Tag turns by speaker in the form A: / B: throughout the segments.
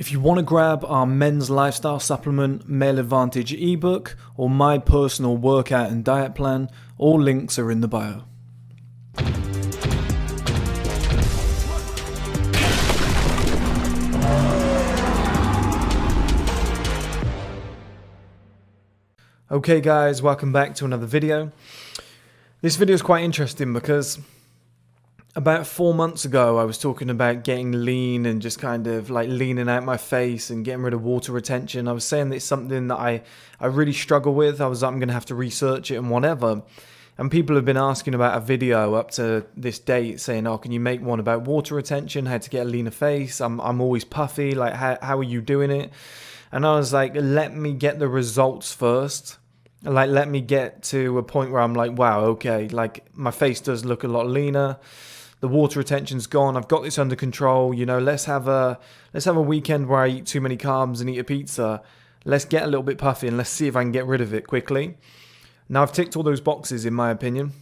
A: If you want to grab our men's lifestyle supplement, Male Advantage ebook, or my personal workout and diet plan, all links are in the bio. Okay guys, welcome back to another video. This video is quite interesting because about 4 months ago I was talking about getting lean and just kind of like leaning out my face and getting rid of water retention. I was saying that it's something that I really struggle with. I was like, I'm going to have to research it and whatever. And people have been asking about a video up to this date saying, oh, can you make one about water retention, how to get a leaner face? I'm always puffy, like how are you doing it? And I was like, let me get the results first. Like, let me get to a point where I'm like, wow, okay, like my face does look a lot leaner. The water retention's gone. I've got this under control. You know, let's have a weekend where I eat too many carbs and eat a pizza. Let's get a little bit puffy and let's see if I can get rid of it quickly. Now, I've ticked all those boxes in my opinion.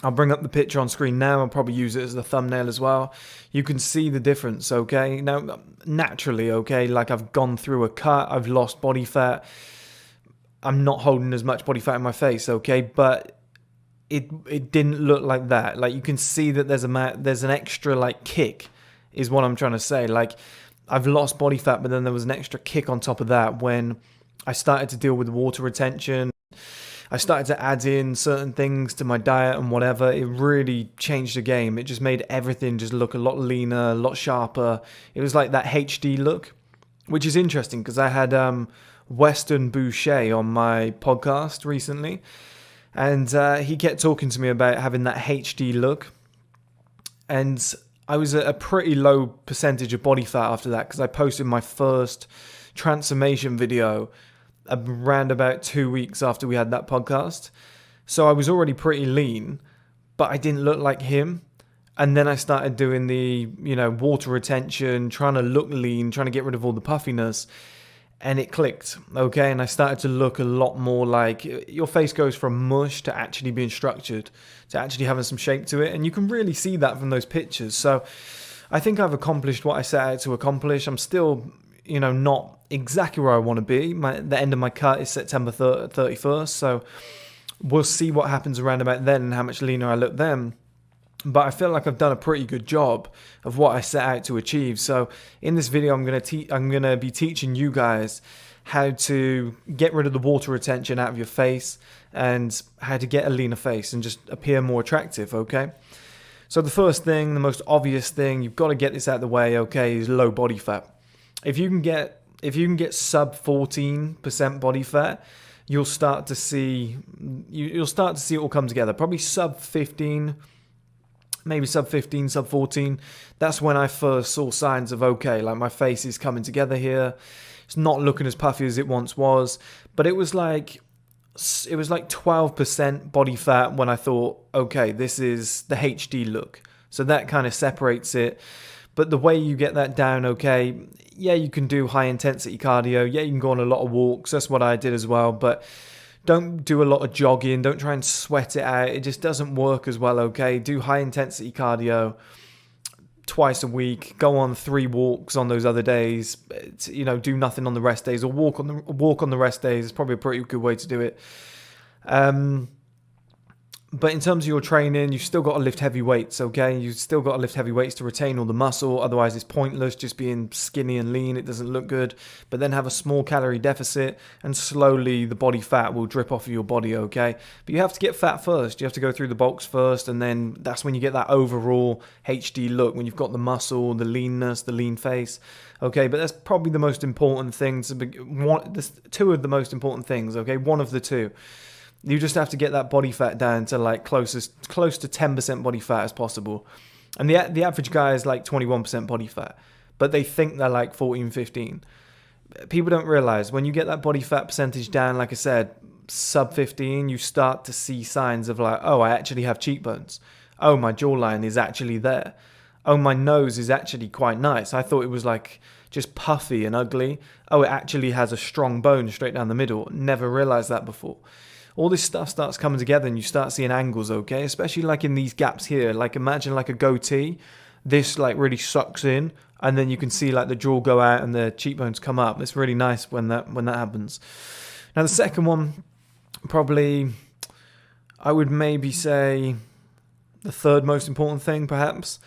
A: I'll bring up the picture on screen now. I'll probably use it as the thumbnail as well. You can see the difference, okay? Now, naturally, okay, like I've gone through a cut. I've lost body fat. I'm not holding as much body fat in my face, okay? But it didn't look like that. Like you can see that there's an extra like kick is what I'm trying to say. Like I've lost body fat, but then there was an extra kick on top of that when I started to deal with water retention. I started to add in certain things to my diet and whatever. It really changed the game. It just made everything just look a lot leaner, a lot sharper. It was like that HD look, which is interesting because I had Weston Boucher on my podcast recently. And he kept talking to me about having that HD look. And I was at a pretty low percentage of body fat after that because I posted my first transformation video around about 2 weeks after we had that podcast. So I was already pretty lean, but I didn't look like him. And then I started doing the, water retention, trying to look lean, trying to get rid of all the puffiness. And it clicked, okay? And I started to look a lot more like your face goes from mush to actually being structured, to actually having some shape to it. And you can really see that from those pictures. So I think I've accomplished what I set out to accomplish. I'm still, not exactly where I want to be. The end of my cut is September 31st. So we'll see what happens around about then and how much leaner I look then. But I feel like I've done a pretty good job of what I set out to achieve. So in this video, I'm gonna be teaching you guys how to get rid of the water retention out of your face and how to get a leaner face and just appear more attractive, okay? So the first thing, the most obvious thing, you've got to get this out of the way, okay, is low body fat. If you can get sub 14% body fat, you'll start to see it all come together. Probably sub 15. Maybe sub 15, sub 14. That's when I first saw signs of, okay, like my face is coming together here. It's not looking as puffy as it once was. But it was like 12% body fat when I thought, okay, this is the HD look. So that kind of separates it. But the way you get that down, okay, yeah, you can do high intensity cardio. Yeah, you can go on a lot of walks. That's what I did as well. But don't do a lot of jogging. Don't try and sweat it out. It just doesn't work as well, okay? Do high-intensity cardio twice a week. Go on 3 walks on those other days. Do nothing on the rest days or walk on the rest days. It's probably a pretty good way to do it. But in terms of your training, you've still got to lift heavy weights, okay? You've still got to lift heavy weights to retain all the muscle. Otherwise, it's pointless just being skinny and lean. It doesn't look good. But then have a small calorie deficit, and slowly the body fat will drip off of your body, okay? But you have to get fat first. You have to go through the bulks first, and then that's when you get that overall HD look, when you've got the muscle, the leanness, the lean face, okay? But that's probably the most important thing. Two of the most important things, okay? One of the two. You just have to get that body fat down to like close to 10% body fat as possible. And the average guy is like 21% body fat, but they think they're like 14, 15. People don't realize when you get that body fat percentage down, like I said, sub 15, you start to see signs of like, oh, I actually have cheekbones. Oh, my jawline is actually there. Oh, my nose is actually quite nice. I thought it was like just puffy and ugly. Oh, it actually has a strong bone straight down the middle. Never realized that before. all this stuff starts coming together and you start seeing angles, okay? Especially like in these gaps here. Like imagine like a goatee. This like really sucks in, and then you can see like the jaw go out and the cheekbones come up. It's really nice when that happens. Now the second one, probably I would maybe say the third most important thing perhaps,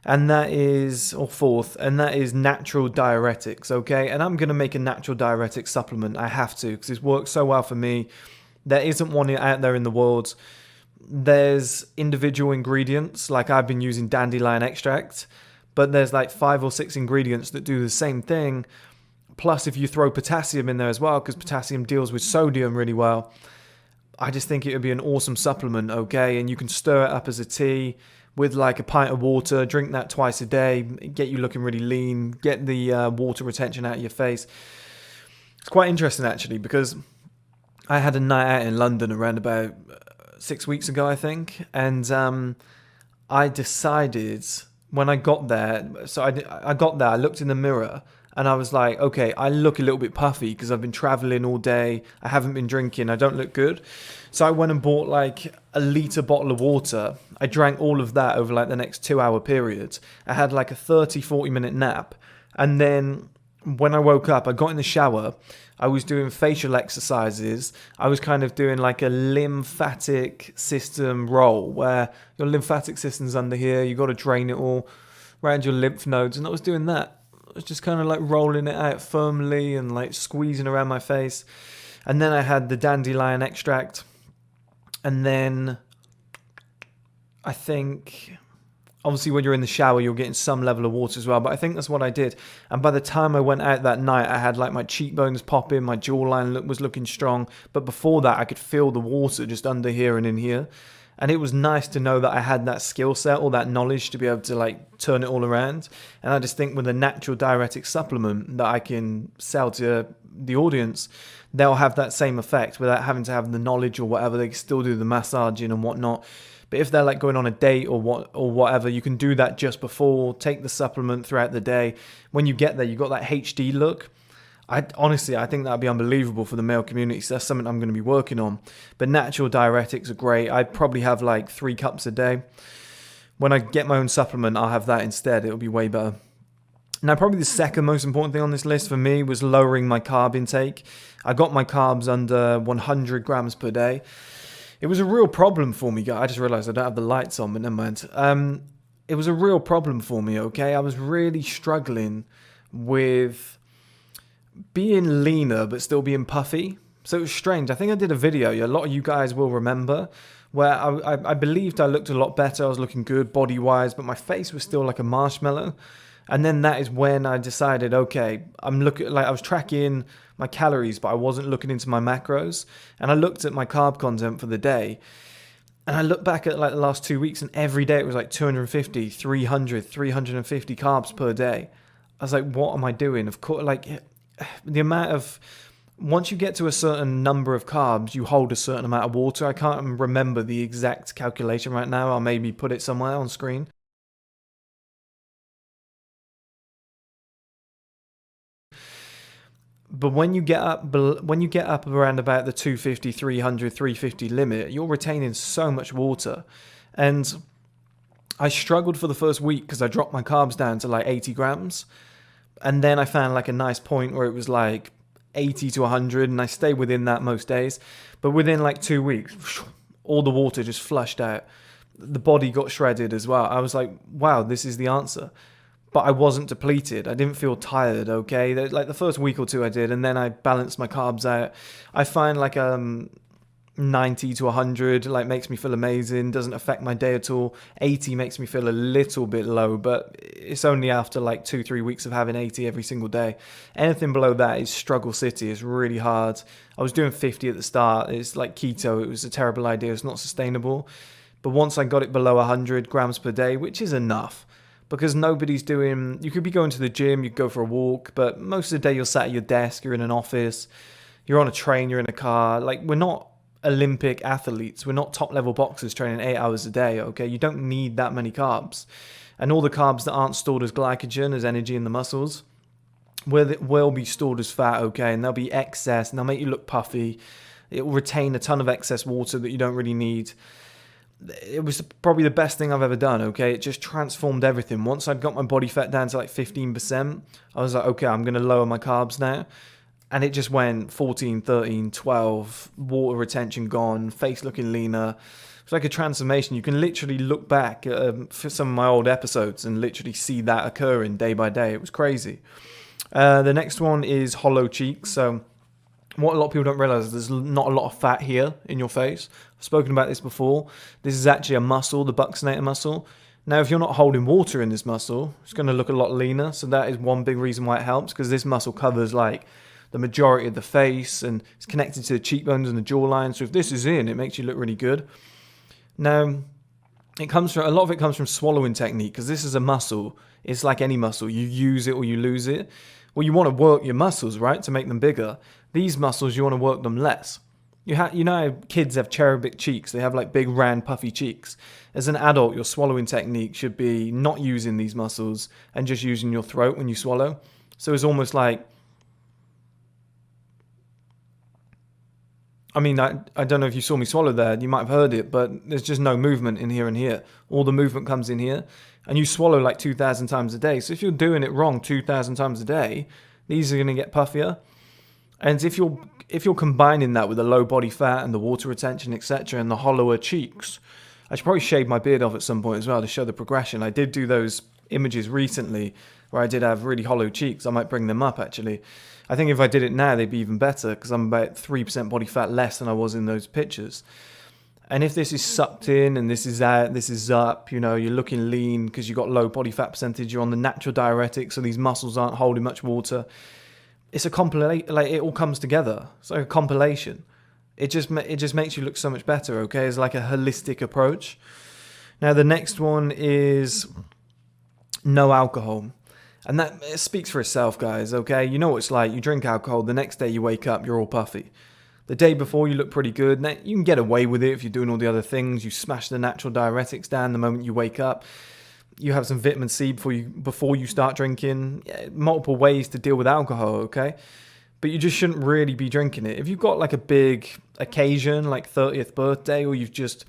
A: and that is, or fourth, and that is natural diuretics, okay? And I'm going to make a natural diuretic supplement. I have to, because it's worked so well for me. There isn't one out there in the world. There's individual ingredients, like I've been using dandelion extract, but there's like 5 or 6 ingredients that do the same thing. Plus, if you throw potassium in there as well, because potassium deals with sodium really well, I just think it would be an awesome supplement, okay? And you can stir it up as a tea with like a pint of water, drink that twice a day, get you looking really lean, get the water retention out of your face. It's quite interesting actually, because I had a night out in London around about 6 weeks ago, I think, and I decided when I got there, so I got there, I looked in the mirror, and I was like, okay, I look a little bit puffy because I've been traveling all day. I haven't been drinking. I don't look good. So I went and bought like a litre bottle of water. I drank all of that over like the next 2-hour period. I had like a 30-40 minute nap. And then when I woke up, I got in the shower. I was doing facial exercises. I was kind of doing like a lymphatic system roll where your lymphatic system's under here. You got to drain it all around your lymph nodes. And I was doing that. I was just kind of like rolling it out firmly and like squeezing around my face. And then I had the dandelion extract. And then I think, obviously when you're in the shower, you're getting some level of water as well. But I think that's what I did. And by the time I went out that night, I had like my cheekbones popping, my jawline was looking strong. But before that, I could feel the water just under here and in here. And it was nice to know that I had that skill set or that knowledge to be able to like turn it all around. And I just think with a natural diuretic supplement that I can sell to the audience, they'll have that same effect without having to have the knowledge or whatever. They can still do the massaging and whatnot. But if they're like going on a date or whatever, you can do that just before, take the supplement throughout the day. When you get there, you got that HD look. Honestly, I think that'd be unbelievable for the male community. So that's something I'm going to be working on. But natural diuretics are great. I probably have like 3 cups a day. When I get my own supplement, I'll have that instead. It'll be way better. Now, probably the second most important thing on this list for me was lowering my carb intake. I got my carbs under 100 grams per day. It was a real problem for me, guys. I just realized I don't have the lights on, but never mind. It was a real problem for me, okay? I was really struggling with being leaner but still being puffy. So it was strange. I think I did a video, a lot of you guys will remember, where I believed I looked a lot better. I was looking good body-wise, but my face was still like a marshmallow. And then that is when I decided, okay, I'm looking, like I was tracking my calories, but I wasn't looking into my macros. And I looked at my carb content for the day. And I looked back at like the last 2 weeks, and every day it was like 250, 300, 350 carbs per day. I was like, what am I doing? Of course, like the amount of, once you get to a certain number of carbs, you hold a certain amount of water. I can't remember the exact calculation right now. I'll maybe put it somewhere on screen. But when you get up around about the 250, 300, 350 limit, you're retaining so much water. And I struggled for the first week because I dropped my carbs down to like 80 grams. And then I found like a nice point where it was like 80 to 100, and I stayed within that most days. But within like 2 weeks, all the water just flushed out. The body got shredded as well. I was like, wow, this is the answer. But I wasn't depleted. I didn't feel tired, okay? Like the first week or two I did, and then I balanced my carbs out. I find like 90 to 100 like makes me feel amazing, doesn't affect my day at all. 80 makes me feel a little bit low, but it's only after like 2-3 weeks of having 80 every single day. Anything below that is struggle city. It's really hard. I was doing 50 at the start. It's like keto. It was a terrible idea. It's not sustainable. But once I got it below 100 grams per day, which is enough, because nobody's doing, you could be going to the gym, you could go for a walk, but most of the day you're sat at your desk, you're in an office, you're on a train, you're in a car. Like, we're not Olympic athletes, we're not top level boxers training 8 hours a day, okay? You don't need that many carbs. And all the carbs that aren't stored as glycogen, as energy in the muscles, will be stored as fat, okay? And they'll be excess, and they'll make you look puffy. It will retain a ton of excess water that you don't really need. it was probably the best thing I've ever done, okay? It just transformed everything. Once I'd got my body fat down to like 15%, I was like, okay, I'm going to lower my carbs now. And it just went 14, 13, 12, water retention gone, face looking leaner. It's like a transformation. You can literally look back at some of my old episodes and literally see that occurring day by day. It was crazy. The next one is hollow cheeks. So what a lot of people don't realize is there's not a lot of fat here in your face. I've spoken about this before. This is actually a muscle, the buccinator muscle. Now, if you're not holding water in this muscle, it's going to look a lot leaner. So that is one big reason why it helps, because this muscle covers like the majority of the face and it's connected to the cheekbones and the jawline. So if this is in, it makes you look really good. Now, a lot of it comes from swallowing technique, because this is a muscle. It's like any muscle. You use it or you lose it. Well, you want to work your muscles, right, to make them bigger. These muscles, you want to work them less. You know how kids have cherubic cheeks? They have like big, round, puffy cheeks. As an adult, your swallowing technique should be not using these muscles and just using your throat when you swallow. So it's almost like, I mean, I don't know if you saw me swallow there. You might have heard it, but there's just no movement in here and here. All the movement comes in here. And you swallow like 2,000 times a day. So if you're doing it wrong 2,000 times a day, these are going to get puffier. And if you're combining that with the low body fat and the water retention, etc., and the hollower cheeks, I should probably shave my beard off at some point as well to show the progression. I did do those images recently where I did have really hollow cheeks. I might bring them up, actually. I think if I did it now, they'd be even better, because I'm about 3% body fat less than I was in those pictures. And if this is sucked in and this is out, this is up, you know, you're looking lean because you've got low body fat percentage, you're on the natural diuretics, so these muscles aren't holding much water. It's a compilation, like it all comes together. It's like a compilation. It just makes you look so much better, okay? It's like a holistic approach. Now, the next one is no alcohol. And that it speaks for itself, guys, okay? You know what it's like. You drink alcohol, the next day you wake up, you're all puffy. The day before, you look pretty good. Now, you can get away with it if you're doing all the other things. You smash the natural diuretics down the moment you wake up. You have some vitamin C before you start drinking. Yeah, multiple ways to deal with alcohol, okay? But you just shouldn't really be drinking it. If you've got like a big occasion, like 30th birthday, or you've just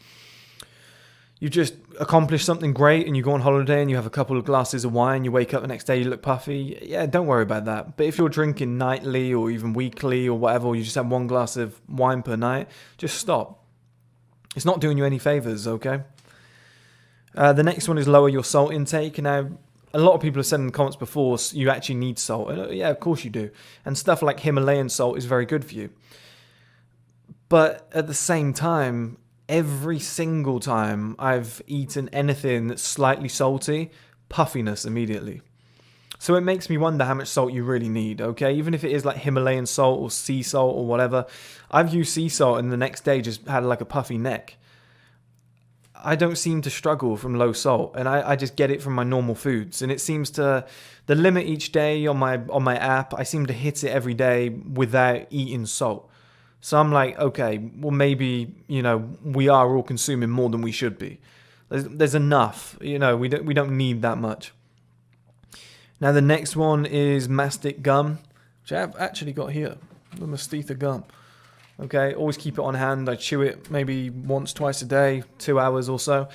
A: accomplished something great and you go on holiday and you have a couple of glasses of wine, you wake up the next day, you look puffy, yeah, don't worry about that. But if you're drinking nightly or even weekly or whatever, or you just have one glass of wine per night, just stop. It's not doing you any favors, okay? The next one is lower your salt intake. Now, a lot of people have said in the comments before, you actually need salt. And yeah, of course you do. And stuff like Himalayan salt is very good for you. But at the same time, every single time I've eaten anything that's slightly salty, puffiness immediately. So it makes me wonder how much salt you really need, okay? Even if it is like Himalayan salt or sea salt or whatever. I've used sea salt and the next day just had like a puffy neck. I don't seem to struggle from low salt, and I just get it from my normal foods. And it seems to, the limit each day on my app, I seem to hit it every day without eating salt. So I'm like, okay, well maybe, you know, we are all consuming more than we should be. There's enough, you know, we don't need that much. Now the next one is Mastic Gum, which I've actually got here, the Mastic Gum. Okay, always keep it on hand. I chew it maybe once, twice a day, 2 hours or so.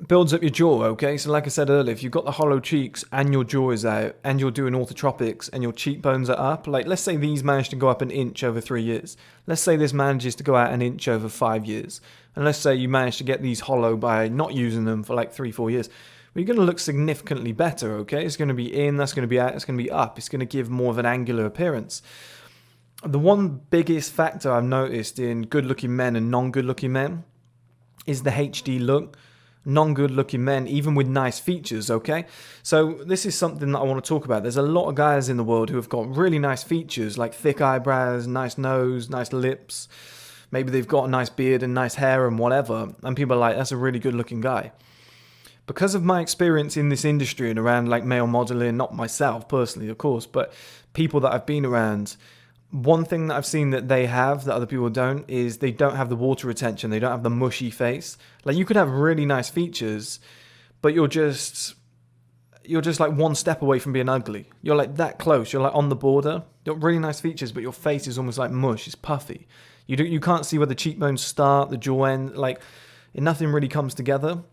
A: Builds up your jaw, okay? So like I said earlier, if you've got the hollow cheeks and your jaw is out and you're doing orthotropics and your cheekbones are up, like let's say these manage to go up an inch over 3 years. Let's say this manages to go out an inch over 5 years. And let's say you manage to get these hollow by not using them for like 3-4 years. Well, you're going to look significantly better, okay? It's going to be in, that's going to be out, it's going to be up. It's going to give more of an angular appearance. The one biggest factor I've noticed in good-looking men and non-good-looking men is the HD look. Non-good-looking men, even with nice features, okay? So this is something that I want to talk about. There's a lot of guys in the world who have got really nice features, like thick eyebrows, nice nose, nice lips. Maybe they've got a nice beard and nice hair and whatever. And people are like, that's a really good-looking guy. Because of my experience in this industry and around like male modeling, not myself personally, of course, but people that I've been around, one thing that I've seen that they have that other people don't is they don't have the water retention. They don't have the mushy face. Like you could have really nice features, but you're just like one step away from being ugly. You're like that close. You're like on the border. You've got really nice features, but your face is almost like mush. It's puffy. You can't see where the cheekbones start, the jaw end. Like nothing really comes together.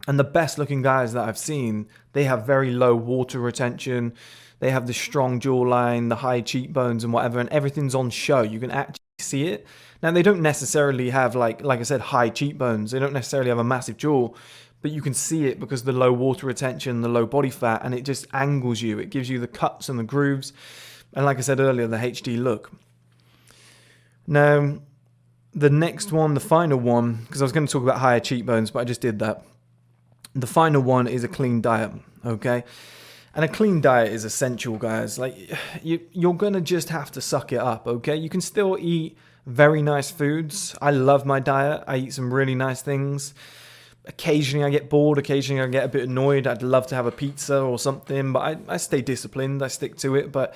A: And the best looking guys that I've seen, they have very low water retention. They have the strong jawline, the high cheekbones and whatever, and everything's on show. You can actually see it. Now, they don't necessarily have, like I said, high cheekbones. They don't necessarily have a massive jaw, but you can see it because of the low water retention, the low body fat, and it just angles you. It gives you the cuts and the grooves. And like I said earlier, the HD look. Now, the next one, the final one, because I was going to talk about higher cheekbones, but I just did that. The final one is a clean diet, okay? And a clean diet is essential, guys. Like, you're going to just have to suck it up, okay? You can still eat very nice foods. I love my diet. I eat some really nice things. Occasionally I get bored. Occasionally I get a bit annoyed. I'd love to have a pizza or something, but I stay disciplined. I stick to it. But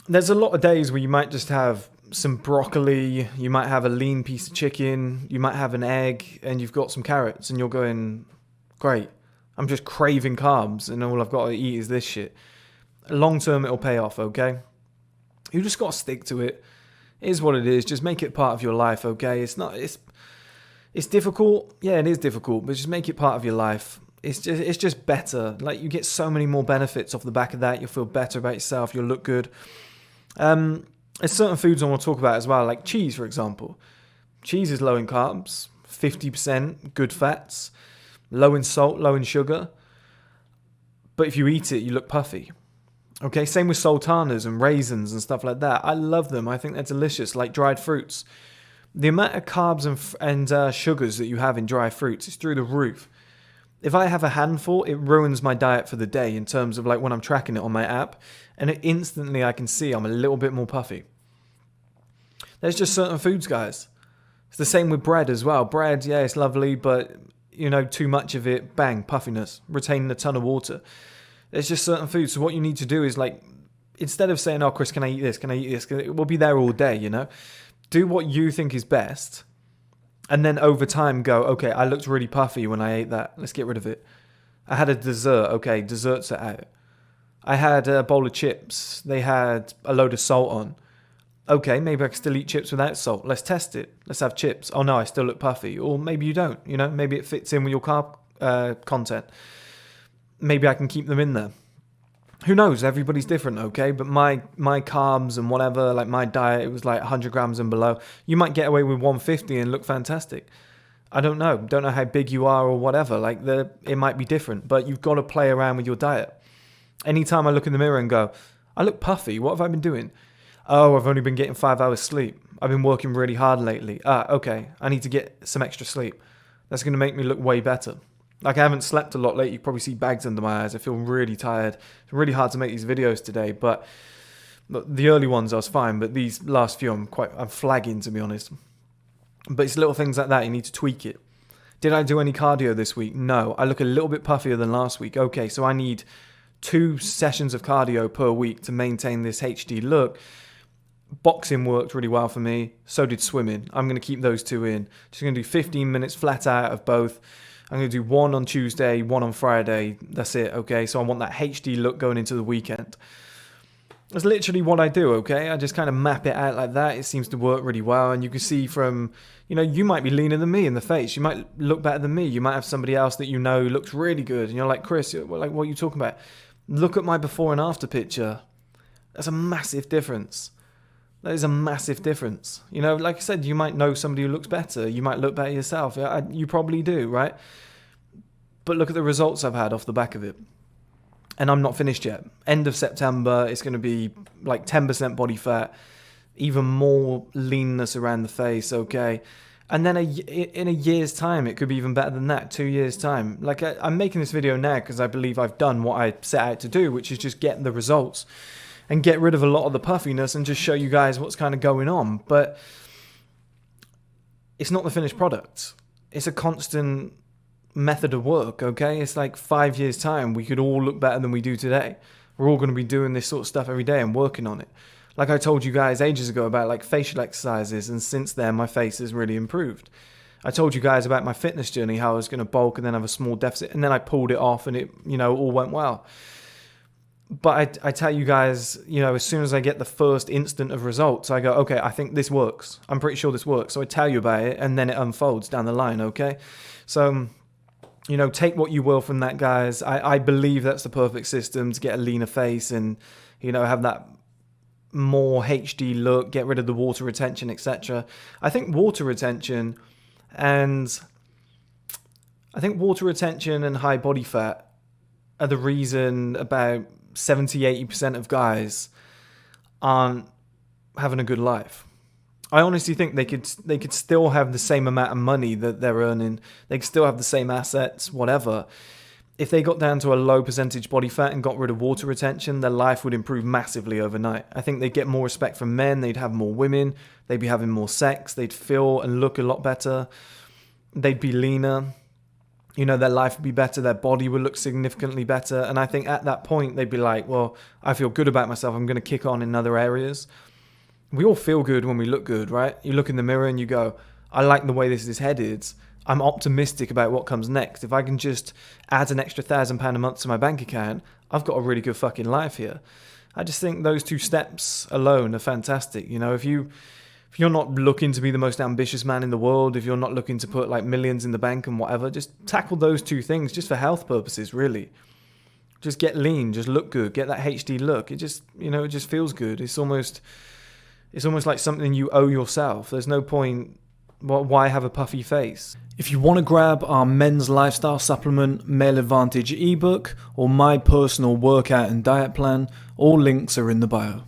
A: there's a lot of days where you might just have some broccoli. You might have a lean piece of chicken. You might have an egg, and you've got some carrots, and you're going, great. I'm just craving carbs, and all I've got to eat is this shit. Long term, it'll pay off, okay? You just got to stick to it. It is what it is. Just make it part of your life, okay? It's difficult. Yeah, it is difficult, but just make it part of your life. It's just better. Like, you get so many more benefits off the back of that. You'll feel better about yourself. You'll look good. There's certain foods I want to talk about as well, like cheese, for example. Cheese is low in carbs, 50% good fats, low in salt, low in sugar. But if you eat it, you look puffy. Okay, same with sultanas and raisins and stuff like that. I love them. I think they're delicious, like dried fruits. The amount of carbs and sugars that you have in dry fruits is through the roof. If I have a handful, it ruins my diet for the day in terms of like when I'm tracking it on my app, and instantly I can see I'm a little bit more puffy. There's just certain foods, guys. It's the same with bread as well. Bread, yeah, it's lovely, but you know, too much of it, bang, puffiness, retaining a ton of water. There's just certain foods. So what you need to do is, like, instead of saying, oh, Chris, can I eat this? Can I eat this? It will be there all day, you know? Do what you think is best. And then over time go, okay, I looked really puffy when I ate that. Let's get rid of it. I had a dessert. Okay, desserts are out. I had a bowl of chips. They had a load of salt on. Okay, maybe I can still eat chips without salt. Let's test it. Let's have chips. Oh no, I still look puffy. Or maybe you don't, you know? Maybe it fits in with your carb content. Maybe I can keep them in there. Who knows? Everybody's different, okay? But my carbs and whatever, like my diet, it was like 100 grams and below. You might get away with 150 and look fantastic. I don't know. Don't know how big you are or whatever. Like, it might be different, but you've got to play around with your diet. Anytime I look in the mirror and go, I look puffy. What have I been doing? Oh, I've only been getting 5 hours sleep. I've been working really hard lately. Okay. I need to get some extra sleep. That's going to make me look way better. Like, I haven't slept a lot lately. You probably see bags under my eyes. I feel really tired. It's really hard to make these videos today, but the early ones I was fine, but these last few I'm flagging, to be honest. But it's little things like that. You need to tweak it. Did I do any cardio this week? No. I look a little bit puffier than last week. Okay, so I need 2 sessions of cardio per week to maintain this HD look. Boxing worked really well for me. So did swimming. I'm going to keep those 2 in. Just going to do 15 minutes flat out of both. I'm going to do 1 on Tuesday, 1 on Friday. That's it, okay? So I want that HD look going into the weekend. That's literally what I do, okay? I just kind of map it out like that. It seems to work really well. And you can see from, you know, you might be leaner than me in the face. You might look better than me. You might have somebody else that you know looks really good. And you're like, Chris, like, what are you talking about? Look at my before and after picture. That's a massive difference. That is a massive difference. You know, like I said, you might know somebody who looks better. You might look better yourself. You probably do, right? But look at the results I've had off the back of it. And I'm not finished yet. End of September, it's going to be like 10% body fat, even more leanness around the face, okay? And then in a year's time, it could be even better than that, 2 years' time. Like, I'm making this video now because I believe I've done what I set out to do, which is just get the results and get rid of a lot of the puffiness and just show you guys what's kind of going on. But it's not the finished product. It's a constant method of work, okay? It's like 5 years' time, we could all look better than we do today. We're all going to be doing this sort of stuff every day and working on it. Like I told you guys ages ago about like facial exercises, and since then my face has really improved. I told you guys about my fitness journey, how I was going to bulk and then have a small deficit, and then I pulled it off and it, you know, all went well. But I tell you guys, you know, as soon as I get the first instant of results, I go, okay, I think this works. I'm pretty sure this works. So I tell you about it, and then it unfolds down the line, okay? So, you know, take what you will from that, guys. I believe that's the perfect system to get a leaner face and, you know, have that more HD look, get rid of the water retention, etc. I think water retention and high body fat are the reason about 70-80% of guys aren't having a good life. I honestly think they could still have the same amount of money that they're earning. They could still have the same assets, whatever. If they got down to a low percentage body fat and got rid of water retention, their life would improve massively overnight. I think they'd get more respect from men. They'd have more women. They'd be having more sex. They'd feel and look a lot better. They'd be leaner. You know, their life would be better, their body would look significantly better, and I think at that point they'd be like, well, I feel good about myself, I'm going to kick on in other areas. We all feel good when we look good, right? You look in the mirror and you go, I like the way this is headed, I'm optimistic about what comes next. If I can just add an extra £1,000 a month to my bank account, I've got a really good fucking life here. I just think those two steps alone are fantastic. You know, if you're not looking to be the most ambitious man in the world, if you're not looking to put like millions in the bank and whatever, just tackle those two things just for health purposes, really. Just get lean, just look good, get that HD look. It just, you know, it just feels good. It's almost like something you owe yourself. There's no point, why have a puffy face? If you want to grab our men's lifestyle supplement, Male Advantage ebook, or my personal workout and diet plan, all links are in the bio.